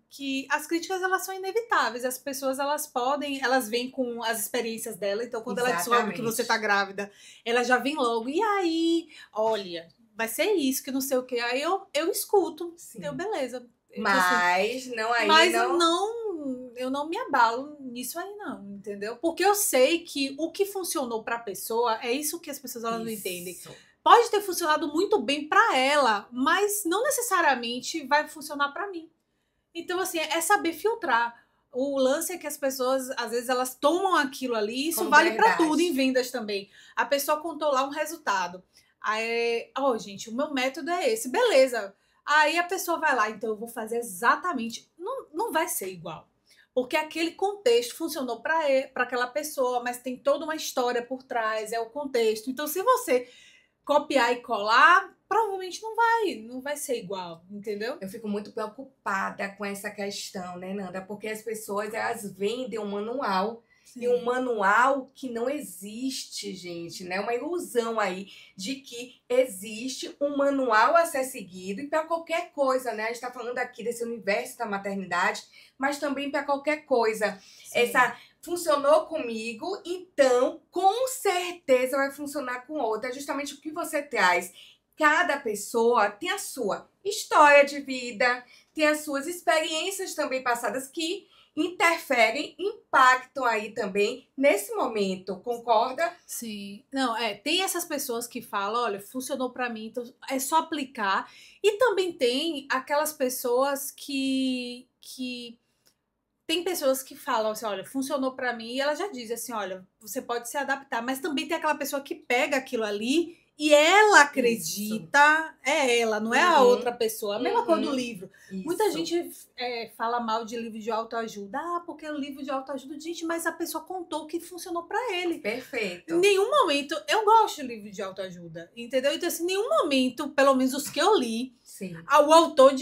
as críticas, elas são inevitáveis. As pessoas, elas vêm com as experiências dela. Então, quando ela descobre que você tá grávida, ela já vem logo. E aí, olha, vai ser isso, que não sei o quê. Aí eu escuto. Então, beleza.
Mas não aí,
mas eu não me abalo nisso aí, não, entendeu? Porque eu sei que o que funcionou pra pessoa é isso que as pessoas elas não entendem. Pode ter funcionado muito bem pra ela, mas não necessariamente vai funcionar pra mim. Então, assim, é saber filtrar. O lance é que as pessoas, às vezes, elas tomam aquilo ali, isso vale pra tudo, em vendas também. A pessoa contou lá um resultado. Aí, gente, o meu método é esse, beleza. Aí a pessoa vai lá, então eu vou fazer exatamente. Não vai ser igual. Porque aquele contexto funcionou para aquela pessoa, mas tem toda uma história por trás, é o contexto. Então, se você copiar e colar, provavelmente não vai ser igual, entendeu?
Eu fico muito preocupada com essa questão, né, Nanda? Porque as pessoas, elas vendem um manual. Sim. E um manual que não existe, gente, né? Uma ilusão aí de que existe um manual a ser seguido e para qualquer coisa, né? A gente está falando aqui desse universo da maternidade, mas também para qualquer coisa. Sim. Funcionou comigo, então com certeza vai funcionar com outra. É justamente o que você traz. Cada pessoa tem a sua história de vida, tem as suas experiências também passadas que interferem, impactam aí também nesse momento, concorda?
Sim. Não, tem essas pessoas que falam, olha, funcionou pra mim, então é só aplicar. E também tem aquelas pessoas que tem pessoas que falam assim, olha, funcionou pra mim, e ela já diz assim, olha, você pode se adaptar, mas também tem aquela pessoa que pega aquilo ali e ela acredita, é ela, não é a outra pessoa. A mesma coisa do livro. Isso. Muita gente fala mal de livro de autoajuda. Porque é um livro de autoajuda. Gente, mas a pessoa contou que funcionou pra ele.
Perfeito.
Em nenhum momento, eu gosto de livro de autoajuda, entendeu? Então, assim, em nenhum momento, pelo menos os que eu li, sim, o autor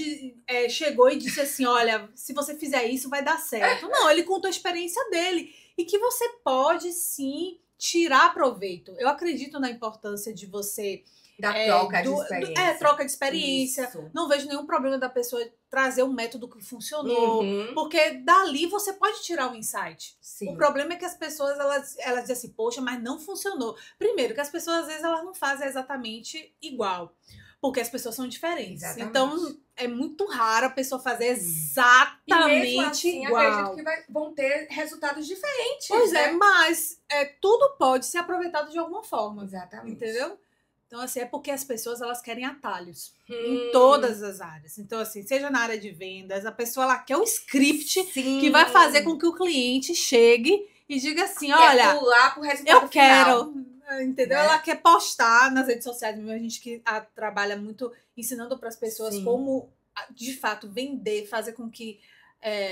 chegou e disse assim, olha, se você fizer isso, vai dar certo. Não, ele contou a experiência dele. E que você pode, sim, tirar proveito. Eu acredito na importância de você...
Da troca de experiência.
Troca de experiência. Isso. Não vejo nenhum problema da pessoa trazer um método que funcionou. Porque dali você pode tirar um insight. Sim. O problema é que as pessoas, elas dizem assim, poxa, mas não funcionou. Primeiro, que as pessoas, às vezes, elas não fazem exatamente igual. Porque as pessoas são diferentes. Exatamente. Então, é muito raro a pessoa fazer exatamente e mesmo assim, igual.
Acredito que vão ter resultados diferentes.
Pois né? Mas tudo pode ser aproveitado de alguma forma.
Exatamente.
Entendeu? Então, assim, é porque as pessoas, elas querem atalhos em todas as áreas. Então, assim, seja na área de vendas, a pessoa, ela quer o script que vai fazer com que o cliente chegue e diga assim, olha,
pular pro resultado final.
Entendeu? Ela quer postar nas redes sociais. A gente que trabalha muito ensinando para as pessoas como, de fato, vender, fazer com que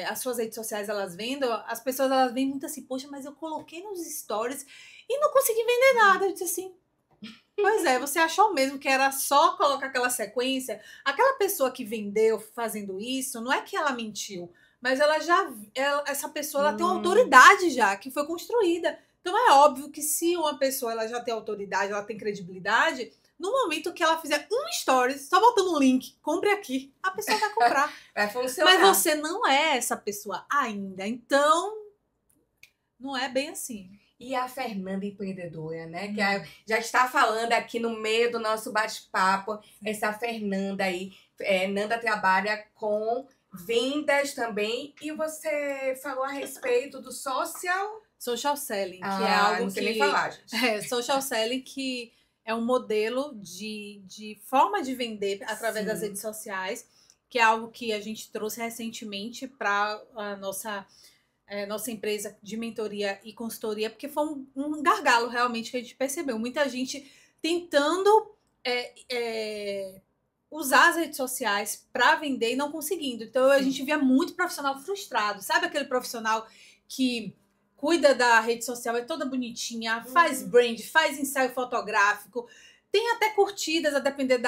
as suas redes sociais elas vendam. As pessoas elas veem muito assim, poxa, mas eu coloquei nos stories e não consegui vender nada. Eu disse assim, pois é, você achou mesmo que era só colocar aquela sequência? Aquela pessoa que vendeu fazendo isso, não é que ela mentiu, mas essa pessoa ela tem uma autoridade já, que foi construída. Então é óbvio que se uma pessoa ela já tem autoridade, ela tem credibilidade, no momento que ela fizer um stories, só botando um link, compre aqui, a pessoa vai comprar.
Vai funcionar.
Mas você não é essa pessoa ainda, então não é bem assim.
E a Fernanda empreendedora, né? Que já está falando aqui no meio do nosso bate-papo, essa Fernanda aí. Nanda trabalha com vendas também. E você falou a respeito do social
selling, que é algo
não sei nem falar, gente.
Social selling, que é um modelo de forma de vender através das redes sociais, que é algo que a gente trouxe recentemente para a nossa empresa de mentoria e consultoria, porque foi um gargalo realmente que a gente percebeu. Muita gente tentando usar as redes sociais para vender e não conseguindo. Então, a gente via muito profissional frustrado. Sabe aquele profissional que cuida da rede social, é toda bonitinha, faz brand, faz ensaio fotográfico, tem até curtidas, a depender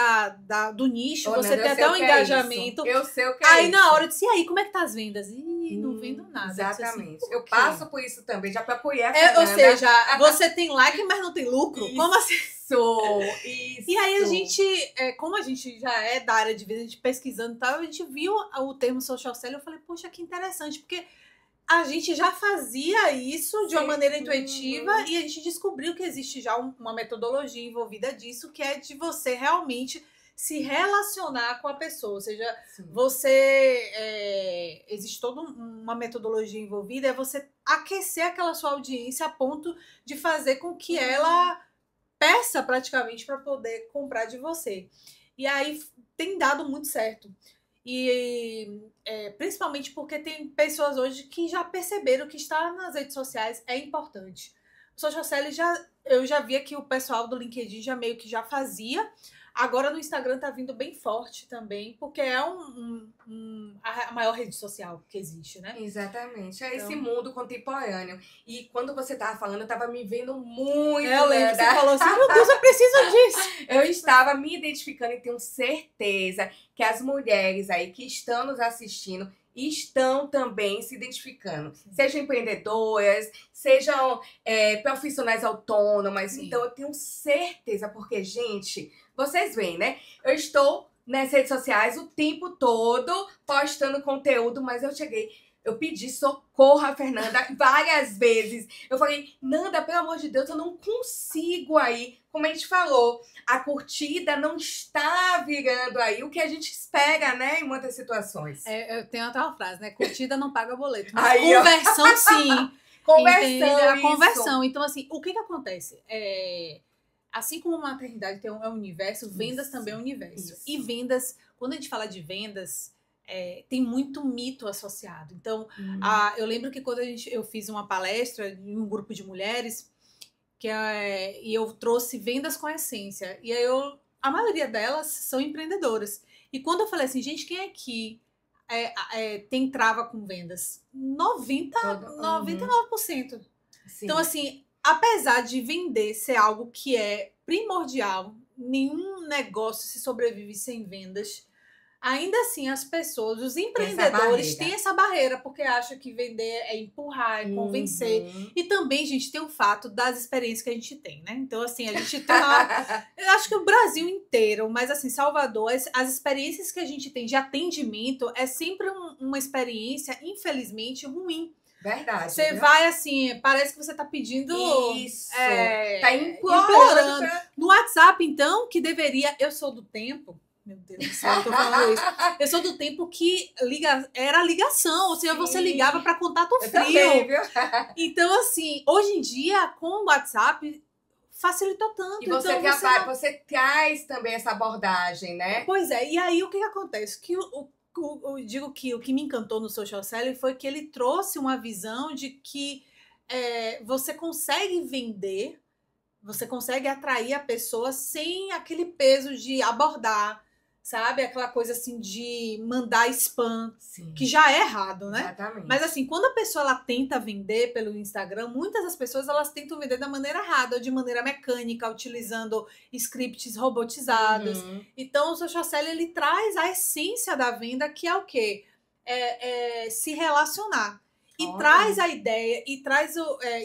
do nicho,
Ô,
você
Nanda,
tem
eu sei
até
o
um
que é
engajamento.
isso. Eu sei o que é
Aí
isso.
na hora eu disse, e aí, como é que tá as vendas? Ih, não vendo nada.
Exatamente.
Disse assim,
eu passo por isso também, já procurei a
ou
Fernanda.
seja, você tem like, mas não tem lucro?
Isso,
Como assim?
Isso.
E aí a gente, como a gente já é da área de venda, a gente pesquisando e tal, a gente viu o termo social selling, eu falei, poxa, que interessante, porque a gente já fazia isso de uma maneira intuitiva e a gente descobriu que existe já uma metodologia envolvida disso, que é de você realmente se relacionar com a pessoa. Ou seja, existe toda uma metodologia envolvida, é você aquecer aquela sua audiência a ponto de fazer com que ela peça praticamente para poder comprar de você. E aí tem dado muito certo. E principalmente porque tem pessoas hoje que já perceberam que estar nas redes sociais é importante. O social selling eu já via que o pessoal do LinkedIn já meio que já fazia. Agora no Instagram tá vindo bem forte também, porque é a maior rede social que existe, né?
Exatamente. É
então,
esse mundo contemporâneo. E quando você tava falando, eu tava me vendo muito.
Eu lembro, você falou assim, meu Deus, eu preciso disso.
Eu estava me identificando e tenho certeza que as mulheres aí que estão nos assistindo estão também se identificando. Sim. Sejam empreendedoras, sejam profissionais autônomas. Sim. Então, eu tenho certeza, porque, gente, vocês veem, né? Eu estou nas redes sociais o tempo todo postando conteúdo, mas eu pedi socorro a Fernanda várias vezes. Eu falei, Nanda, pelo amor de Deus, eu não consigo aí. Como a gente falou, a curtida não está virando aí o que a gente espera, né, em muitas situações.
Eu tenho até uma frase, né? Curtida não paga boleto. Mas
aí,
conversão, sim.
Conversão,
a conversão. Então, assim, o que acontece? Assim como maternidade é um universo, vendas também é um universo. Isso. E vendas, quando a gente fala de vendas, tem muito mito associado. Então, eu lembro que quando eu fiz uma palestra em um grupo de mulheres, e eu trouxe vendas com essência. E aí a maioria delas são empreendedoras. E quando eu falei assim, gente, quem aqui tem trava com vendas? 99%. Sim. Então, assim, apesar de vender ser algo que é primordial, nenhum negócio se sobrevive sem vendas, ainda assim as pessoas, os empreendedores têm essa barreira, porque acham que vender é empurrar, é convencer. E também, gente, tem o fato das experiências que a gente tem, né? Então, assim, a gente tem eu acho que o Brasil inteiro, mas assim, Salvador, as experiências que a gente tem de atendimento é sempre uma experiência, infelizmente, ruim.
Verdade.
Você vai assim, parece que você tá pedindo.
Isso. Tá implorando.
No WhatsApp, então, que deveria. Eu sou do tempo. Meu Deus do céu, eu tô falando isso. Eu sou do tempo que era ligação, ou seja, você ligava para contato frio.
Também, viu?
Então, assim, hoje em dia, com o WhatsApp, facilitou tanto.
E você,
então,
você traz também essa abordagem, né?
Pois é, e aí o que acontece? Que eu digo que o que me encantou no social selling foi que ele trouxe uma visão de que você consegue vender, você consegue atrair a pessoa sem aquele peso de abordar, sabe? Aquela coisa assim de mandar spam, sim, que já é errado, né?
Exatamente.
Mas assim, quando a pessoa ela tenta vender pelo Instagram, muitas das pessoas elas tentam vender da maneira errada, ou de maneira mecânica, utilizando scripts robotizados. Então o social selling ele traz a essência da venda, que é o quê? Se relacionar. E traz a ideia, e traz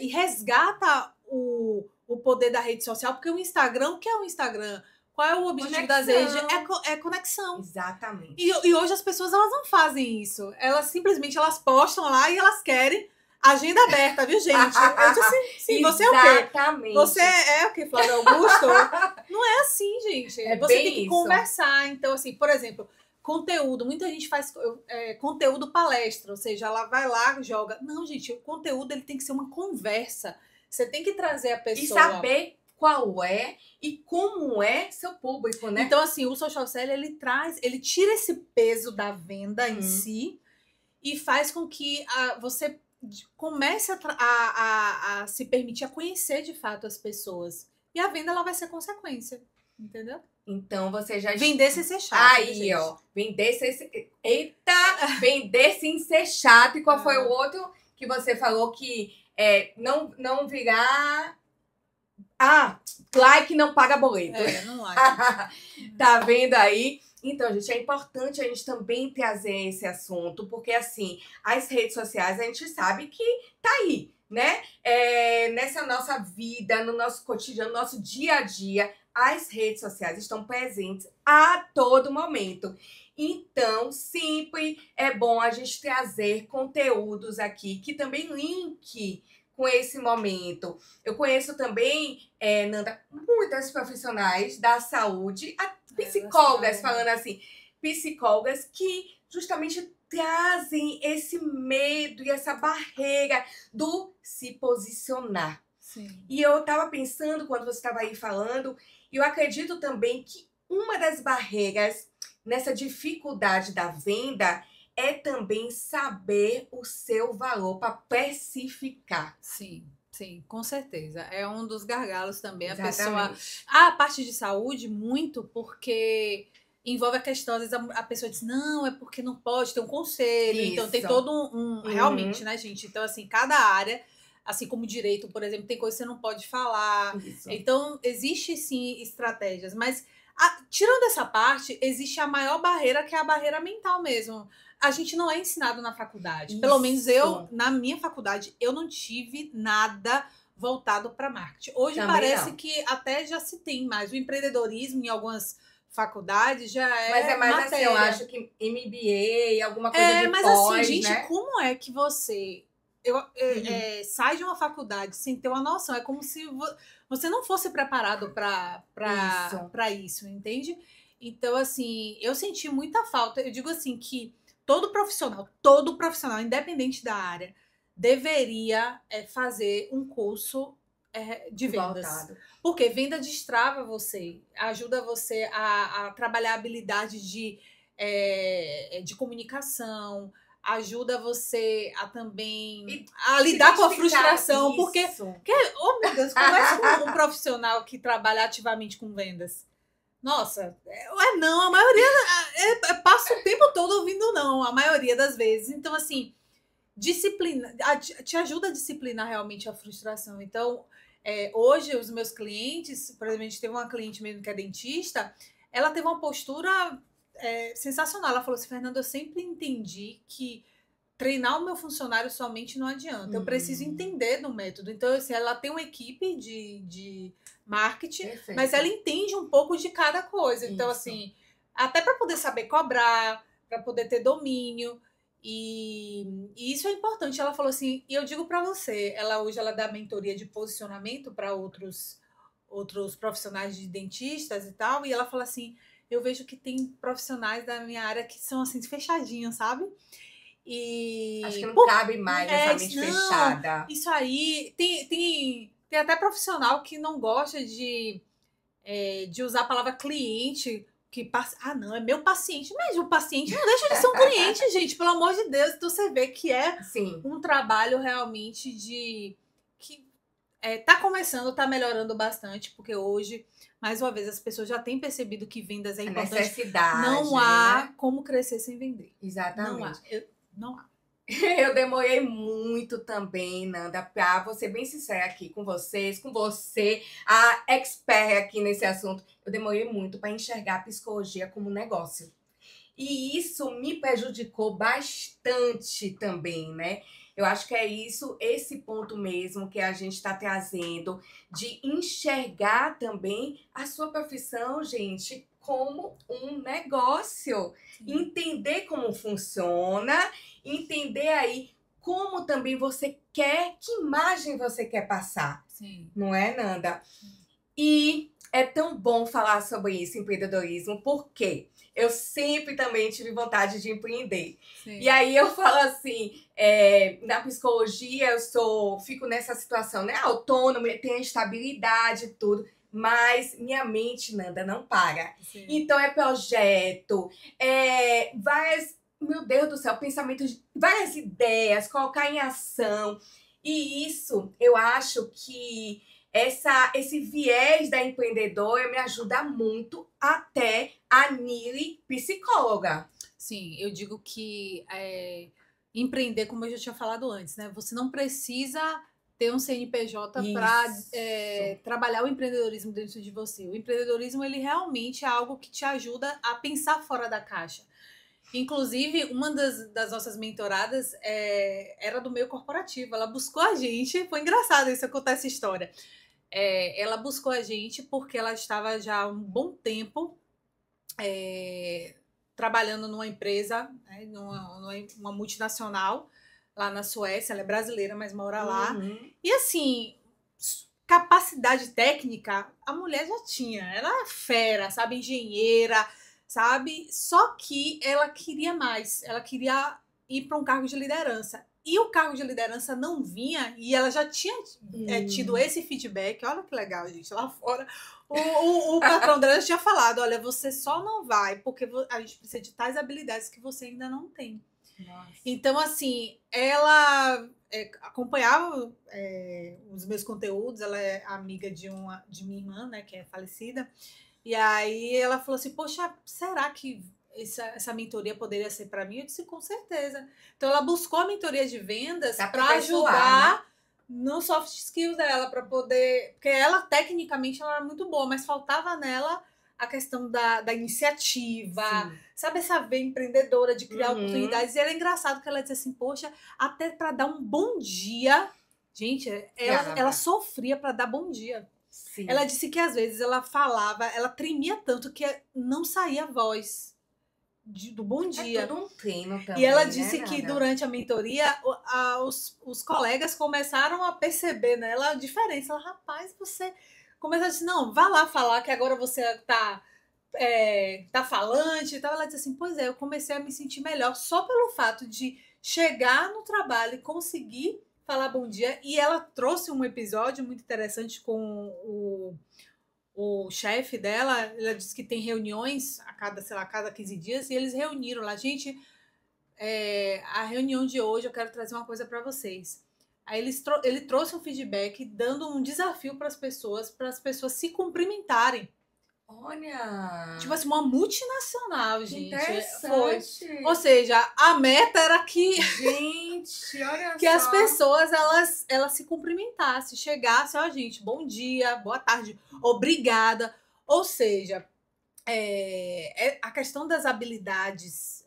e resgata o poder da rede social, porque o Instagram, o que é o Instagram? Qual é o objetivo das redes? É conexão.
Exatamente.
E hoje as pessoas elas não fazem isso. Elas simplesmente postam lá e elas querem agenda aberta, viu, gente? Eu disse assim, sim, você é o quê?
Exatamente.
Você é o quê, Flávio Augusto? Não é assim, gente. Você tem que conversar. Então, assim, por exemplo, conteúdo. Muita gente faz conteúdo palestra, ou seja, ela vai lá, joga. Não, gente, o conteúdo ele tem que ser uma conversa. Você tem que trazer a pessoa.
E saber qual é e como é seu público, né?
Então, assim, o social selling, ele tira esse peso da venda em si e faz com que você comece a se permitir a conhecer de fato as pessoas. E a venda, ela vai ser consequência, entendeu?
Então, você já...
Vender sem ser chato.
Aí, ó. Vender sem ser... Eita! Vender sem ser chato. E qual foi o outro que você falou que não virar... like não paga boleto.
Não like.
Tá vendo aí? Então, gente, é importante a gente também trazer esse assunto, porque, assim, as redes sociais, a gente sabe que tá aí, né? Nessa nossa vida, no nosso cotidiano, no nosso dia a dia, as redes sociais estão presentes a todo momento. Então, sempre é bom a gente trazer conteúdos aqui que também link com esse momento. Eu conheço também, Nanda, muitas profissionais da saúde, psicólogas, falando assim, psicólogas que justamente trazem esse medo e essa barreira do se posicionar.
Sim.
E eu estava pensando, quando você estava aí falando, e eu acredito também que uma das barreiras nessa dificuldade da venda é também saber o seu valor para precificar.
Sim, sim, com certeza. É um dos gargalos também.
Exatamente.
A parte de saúde, muito, porque envolve a questão, às vezes a pessoa diz, não, é porque não pode ter um conselho.
Isso.
Então tem todo realmente, né, gente? Então, assim, cada área, assim como direito, por exemplo, tem coisa que você não pode falar.
Isso.
Então, existe sim estratégias, mas tirando essa parte, existe a maior barreira, que é a barreira mental mesmo. A gente não é ensinado na faculdade.
Isso.
Pelo menos eu, na minha faculdade, eu não tive nada voltado para marketing. Hoje
Também
parece
não.
que até já se tem mais. O empreendedorismo em algumas faculdades já é
Mas é mais
matéria.
assim, eu acho que MBA, alguma coisa de
mas
pós,
assim, gente,
né?
como é que você sai de uma faculdade sem ter uma noção? É como se você não fosse preparado para isso, entende? Então, assim, eu senti muita falta. Eu digo assim que todo profissional, independente da área, deveria fazer um curso de vendas.
Voltado.
Porque venda destrava você, ajuda você a trabalhar habilidades de comunicação, ajuda você a também a lidar com a frustração.
Isso.
Porque, oh meu Deus, conversa com um profissional que trabalha ativamente com vendas. Nossa, não, a maioria passa o tempo todo ouvindo não, a maioria das vezes. Então, assim, disciplina te ajuda a disciplinar realmente a frustração. Então, hoje, os meus clientes, por exemplo, a gente teve uma cliente mesmo que é dentista, ela teve uma postura sensacional. Ela falou assim, Fernanda, eu sempre entendi que treinar o meu funcionário somente não adianta. Eu preciso entender do método. Então, assim, ela tem uma equipe de marketing,
Perfeito.
mas ela entende um pouco de cada coisa. Então, assim, até para poder saber cobrar, para poder ter domínio. E isso é importante. Ela falou assim, e eu digo para você, hoje ela dá mentoria de posicionamento para outros profissionais de dentistas e tal, e ela fala assim, eu vejo que tem profissionais da minha área que são assim fechadinhos, sabe? E
acho que não cabe mais essa mente fechada.
Isso aí tem até profissional que não gosta de usar a palavra cliente, que não, é meu paciente, mas o paciente não deixa de ser um cliente, gente, pelo amor de Deus. Então você vê que um trabalho realmente que tá começando, tá melhorando bastante, porque hoje, mais uma vez, as pessoas já têm percebido que vendas é importante.
Necessidade,
não há como crescer sem vender.
Exatamente.
Não há.
Eu demorei muito também, Nanda, pra ser bem sincera aqui com vocês, com você, a expert aqui nesse assunto. Eu demorei muito para enxergar a psicologia como negócio. E isso me prejudicou bastante também, né? Eu acho que é esse ponto mesmo que a gente está trazendo, de enxergar também a sua profissão, gente, como um negócio. Sim. Entender como funciona, entender aí como também você quer, que imagem você quer passar.
Sim.
Não é, Nanda? Sim. E é tão bom falar sobre isso, empreendedorismo, porque eu sempre também tive vontade de empreender. Sim. E aí eu falo assim, na psicologia eu fico nessa situação, né? Autônoma, tenho estabilidade e tudo, mas minha mente, Nanda, não para. Sim. Então é projeto, meu Deus do céu, pensamentos, várias ideias, colocar em ação. E isso, eu acho que esse viés da empreendedora me ajuda muito, até a Nili, psicóloga.
Sim, eu digo que empreender, como eu já tinha falado antes, né? Você não precisa ter um CNPJ para trabalhar o empreendedorismo dentro de você. O empreendedorismo, ele realmente é algo que te ajuda a pensar fora da caixa. Inclusive, uma das nossas mentoradas era do meio corporativo. Ela buscou a gente, foi engraçado isso, contar essa história. Ela buscou a gente porque ela estava já há um bom tempo trabalhando numa empresa, né, numa multinacional, lá na Suécia. Ela é brasileira, mas mora lá. E assim, capacidade técnica, a mulher já tinha. Ela é fera, sabe? Engenheira, sabe? Só que ela queria mais. Ela queria ir para um cargo de liderança. E o cargo de liderança não vinha, e ela já tinha tido esse feedback. Olha que legal, gente, lá fora. O patrão dela já tinha falado, olha, você só não vai, porque a gente precisa de tais habilidades que você ainda não tem.
Nossa.
Então, assim, ela acompanhava os meus conteúdos, ela é amiga de minha irmã, né, que é falecida, e aí ela falou assim, poxa, será que essa mentoria poderia ser para mim? Eu disse, com certeza. Então, ela buscou a mentoria de vendas para ajudar, né, no soft skills dela, para poder... Porque ela, tecnicamente, ela era muito boa, mas faltava nela a questão da iniciativa, sim, sabe, essa veia empreendedora de criar oportunidades. E era engraçado que ela disse assim, poxa, até para dar um bom dia... Gente, ela sofria para dar bom dia. Sim. Ela disse que às vezes ela falava, ela tremia tanto que não saía a voz do bom dia.
É tudo um treino também,
e ela disse, né, que durante a mentoria os colegas começaram a perceber nela a diferença. Ela, rapaz, você começou a dizer, não, vá lá falar que agora você tá falante e tal. Ela disse assim, pois eu comecei a me sentir melhor só pelo fato de chegar no trabalho e conseguir falar bom dia. E ela trouxe um episódio muito interessante com o chefe dela. Ela disse que tem reuniões a cada 15 dias, e eles reuniram lá. Gente, a reunião de hoje eu quero trazer uma coisa para vocês. Aí ele trouxe um feedback dando um desafio para as pessoas se cumprimentarem.
Olha!
Tipo assim, uma multinacional, gente.
Interessante.
Foi. Ou seja, a meta era que...
Gente, olha
que só. As pessoas, elas se cumprimentassem, chegassem, ó, gente, bom dia, boa tarde, obrigada. Ou seja, a questão das habilidades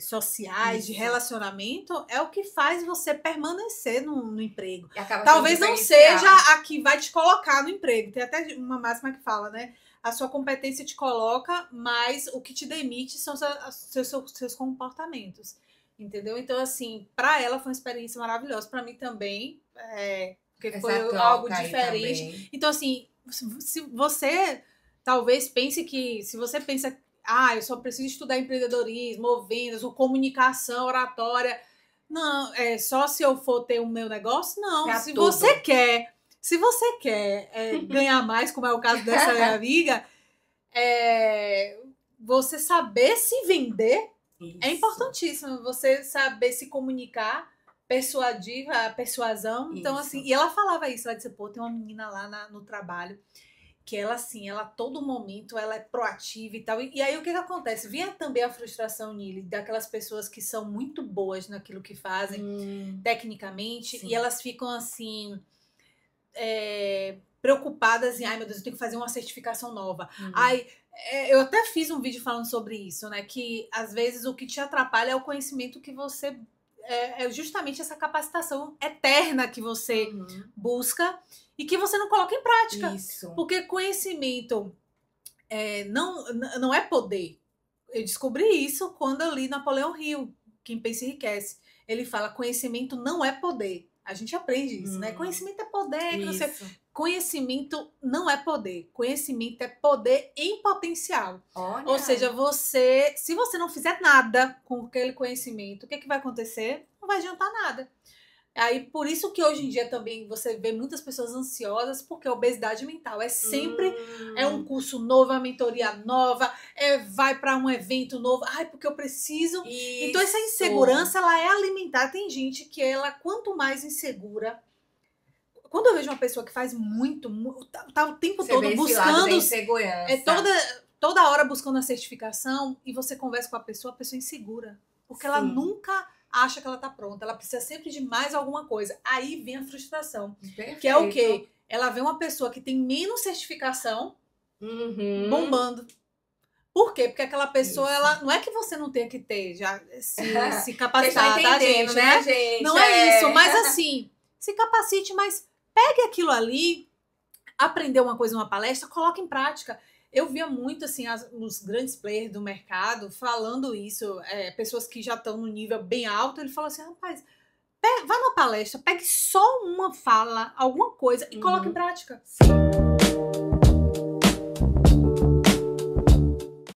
sociais, isso, de relacionamento, é o que faz você permanecer no emprego. Talvez não seja a que vai te colocar no emprego. Tem até uma máxima que fala, né? A sua competência te coloca, mas o que te demite são seus comportamentos. Entendeu? Então, assim, para ela foi uma experiência maravilhosa. Para mim também, porque essa foi algo diferente. Então, assim, se você talvez pense que... Se você pensa, eu só preciso estudar empreendedorismo, ou vendas, ou comunicação, oratória. Não, só se eu for ter o meu negócio? Não. Pra se tudo. Se você quer ganhar mais, como é o caso dessa minha amiga, você saber se vender. Isso. É importantíssimo você saber se comunicar, persuadir, a persuasão. Isso. Então, assim, e ela falava isso, ela disse, pô, tem uma menina lá no trabalho que ela, assim, ela a todo momento, ela é proativa e tal. E aí, o que acontece? Vinha também a frustração, Nili, daquelas pessoas que são muito boas naquilo que fazem, tecnicamente, sim, e elas ficam, assim, preocupadas em, ai, meu Deus, eu tenho que fazer uma certificação nova. Eu até fiz um vídeo falando sobre isso, né? Que às vezes o que te atrapalha é o conhecimento que você... É justamente essa capacitação eterna que você busca e que você não coloca em prática.
Isso. Porque
conhecimento não é poder. Eu descobri isso quando eu li Napoleão Hill, Quem Pensa Enriquece. Ele fala, conhecimento não é poder. A gente aprende isso, né? Conhecimento é poder. Conhecimento não é poder. Conhecimento é poder em potencial.
Olha.
Ou seja, se você não fizer nada com aquele conhecimento, o que vai acontecer? Não vai adiantar nada. Aí, por isso que hoje em dia também você vê muitas pessoas ansiosas, porque a obesidade mental é sempre um curso novo, uma mentoria nova, vai para um evento novo, porque eu preciso. Isso. Então, essa insegurança, ela é alimentada. Tem gente que ela, quanto mais insegura... Quando eu vejo uma pessoa que faz muito tá o tempo
você
todo buscando...
Toda
hora buscando a certificação, e você conversa com a pessoa é insegura. Porque sim, ela nunca acha que ela tá pronta, ela precisa sempre de mais alguma coisa. Aí vem a frustração,
Perfeito.
que é o quê? Ela vê uma pessoa que tem menos certificação bombando. Por quê? Porque aquela pessoa, ela não é que você não tenha que ter, já se capacitar, tá, gente?
Né, gente?
Não é isso, mas assim, se capacite, mas pegue aquilo ali, aprender uma coisa numa palestra, coloque em prática. Eu via muito, assim, os grandes players do mercado falando isso, pessoas que já estão no nível bem alto, ele fala assim, rapaz, vai na palestra, pegue só uma fala, alguma coisa e coloque em prática.
Sim.